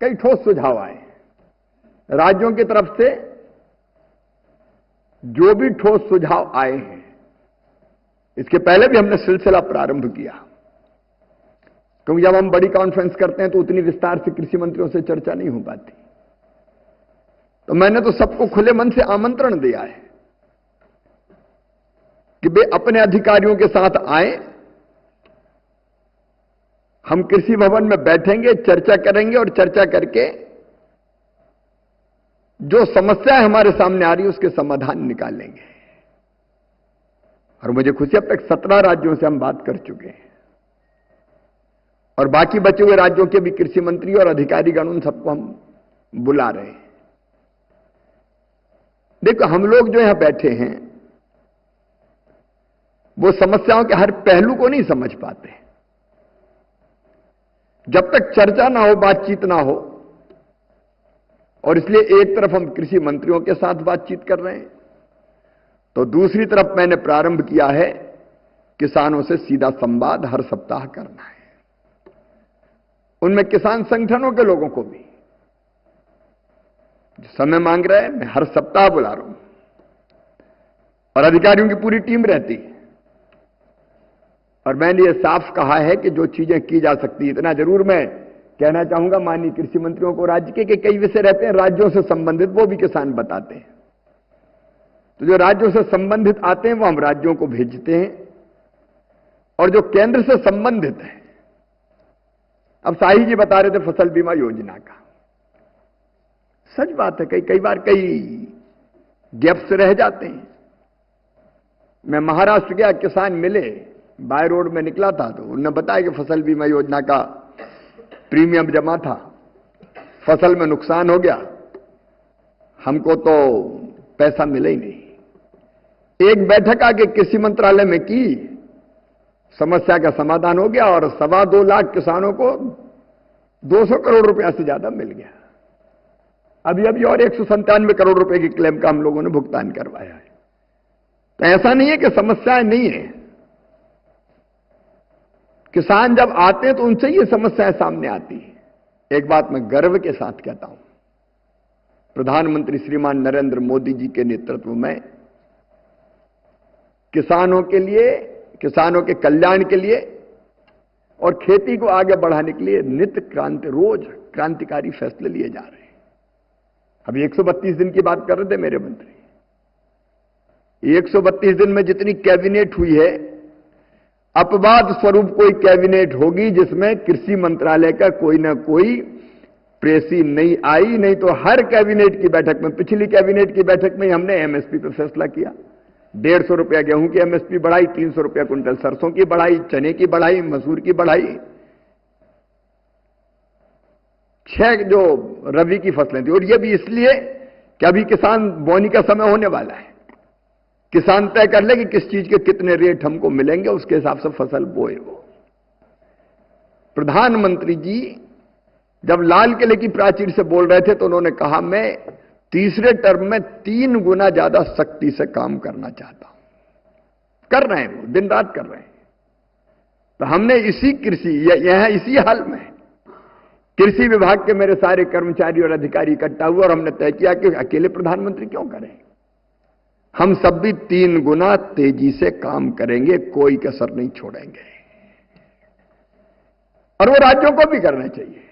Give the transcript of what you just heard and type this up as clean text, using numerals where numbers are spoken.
कई ठोस सुझाव आए राज्यों की तरफ से। जो भी ठोस सुझाव आए हैं, इसके पहले भी हमने सिलसिला प्रारंभ किया, क्योंकि जब हम बड़ी कॉन्फ्रेंस करते हैं तो उतनी विस्तार से कृषि मंत्रियों से चर्चा नहीं हो पाती। तो मैंने तो सबको खुले मन से आमंत्रण दिया है कि वे अपने अधिकारियों के साथ आए, हम कृषि भवन में बैठेंगे, चर्चा करेंगे और चर्चा करके जो समस्याएं हमारे सामने आ रही है उसके समाधान निकालेंगे। और मुझे खुशी, अब तक 17 राज्यों से हम बात कर चुके हैं और बाकी बचे हुए राज्यों के भी कृषि मंत्री और अधिकारीगण, उन सबको हम बुला रहे हैं। देखो, हम लोग जो यहां बैठे हैं वो समस्याओं के हर पहलू को नहीं समझ पाते। जब तक चर्चा ना हो, बातचीत ना हो, और इसलिए एक तरफ हम कृषि मंत्रियों के साथ बातचीत कर रहे हैं, तो दूसरी तरफ मैंने प्रारंभ किया है किसानों से सीधा संवाद हर सप्ताह करना है। उनमें किसान संगठनों के लोगों को भी जो समय मांग रहे हैं, मैं हर सप्ताह बुला रहा हूं और अधिकारियों की पूरी टीम रहती है। और मैंने ये साफ कहा है कि जो चीजें की जा सकती, इतना जरूर मैं कहना चाहूंगा माननीय कृषि मंत्रियों को, राज्य के कई विषय रहते हैं राज्यों से संबंधित, वो भी किसान बताते हैं। तो जो राज्यों से संबंधित आते हैं वो हम राज्यों को भेजते हैं, और जो केंद्र से संबंधित है, अब शाही जी बता रहे थे फसल बीमा योजना का, सच बात है, कई बार कई गैप्स रह जाते हैं। मैं महाराष्ट्र गया, किसान मिले, बाय रोड में निकला था, तो उन्होंने बताया कि फसल बीमा योजना का प्रीमियम जमा था, फसल में नुकसान हो गया, हमको तो पैसा मिला ही नहीं। एक बैठक आके कृषि मंत्रालय में की, समस्या का समाधान हो गया और 2.25 लाख किसानों को 200 करोड़ रुपया से ज्यादा मिल गया। अभी और 197 करोड़ रुपए की क्लेम का हम लोगों ने भुगतान करवाया है। तो ऐसा नहीं है कि समस्याएं नहीं है, किसान जब आते हैं तो उनसे ये समस्याएं सामने आती है। एक बात मैं गर्व के साथ कहता हूं, प्रधानमंत्री श्रीमान नरेंद्र मोदी जी के नेतृत्व में किसानों के लिए, किसानों के कल्याण के लिए और खेती को आगे बढ़ाने के लिए रोज क्रांतिकारी फैसले लिए जा रहे हैं। अभी 132 दिन की बात कर रहे थे मेरे मंत्री। 132 दिन में जितनी कैबिनेट हुई है, अपवाद स्वरूप कोई कैबिनेट होगी जिसमें कृषि मंत्रालय का कोई ना कोई प्रेसी नहीं आई। नहीं तो हर कैबिनेट की बैठक में, पिछली कैबिनेट की बैठक में हमने एमएसपी पर फैसला किया। 150 रुपया गेहूं की एमएसपी बढ़ाई, 300 रुपया कुंटल सरसों की बढ़ाई, चने की बढ़ाई, मसूर की बढ़ाई, 6 जो रबी की फसलें थी। और यह भी इसलिए कि अभी किसान बोनी का समय होने वाला है, किसान तय कर ले कि किस चीज के कितने रेट हमको मिलेंगे, उसके हिसाब से फसल बोए। वो प्रधानमंत्री जी जब लाल किले की प्राचीर से बोल रहे थे तो उन्होंने कहा, मैं तीसरे टर्म में 3 गुना ज्यादा सख्ती से काम करना चाहता हूं। कर रहे हैं, वो दिन रात कर रहे हैं। तो हमने इसी इसी हाल में कृषि विभाग के मेरे सारे कर्मचारी और अधिकारी इकट्ठा हुए और हमने तय किया कि अकेले प्रधानमंत्री क्यों करें, हम सब भी 3 गुना तेजी से काम करेंगे, कोई कसर नहीं छोड़ेंगे। और वो राज्यों को भी करना चाहिए।